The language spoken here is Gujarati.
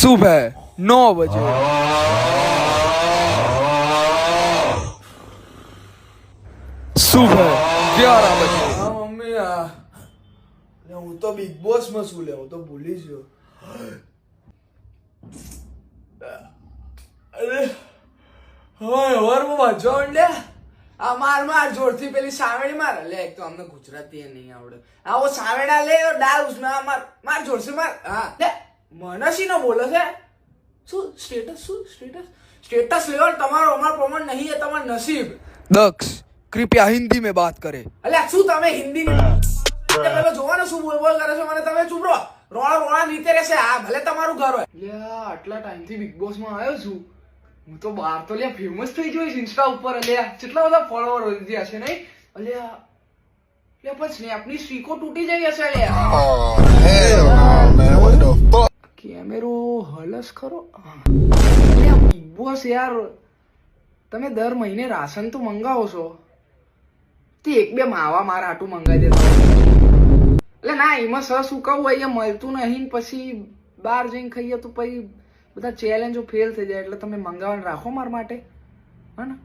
सुबह 9 बजे। सुबह 11 बजे। हाँ मम्मी હું તો બિગ બોસ માં છું લે, હું તો ભૂલી જ ગયો. અરે હવારમાં વાંચવા માંડ્યા. આ માર જોરથી પેલી સાવેડી માર લે. એક તો અમને ગુજરાતી નહીં આવડે. આવો સાવેડા લે ડાલ ઉસમાં માર જોર से માર. હા લે મનસી નો બોલે છે. શું સ્ટેટસ લેવલ તમારો અમાર પ્રમાણ નહીં, એ તમાર નસીબ. दक्ष कृपया हिंदी में बात करें। અલ્યા શું તમે હિન્દી પેલો જોવાનો શું બોલ કરે છે મને. તમે ચૂપ રહો. રોણા નીચે રહેશે. હા ભલે તમારું ઘર હોય. લ્યા આટલા ટાઈમ થી બિગ બોસ માં આવ્યો છું હું તો બહાર તો લ્યા ફેમસ થઈ ગયો ઇન્સ્ટા ઉપર. અલ્યા કેટલા બધા ફોલોવર વધી ગયા છે નહીં. અલ્યા પણ સ્નેપની સ્ટ્રીકો તૂટી જઈ હશે. અલ્યા કેમેરો હલસ ખરો. અલ્યા બિગ બોસ યાર તમે દર મહિને રાશન તો મંગાવો છો, તે એક બે માવા મારા હાટું મંગાવી દેતા. એટલે ના એમાં શું કહું અહીંયા મળતું નહીં, પછી બહાર જઈને ખાઈએ તો પછી બધા ચેલેન્જો ફેલ થઈ જાય. એટલે તમે મંગાવવાનું રાખો મારા માટે, હા ને.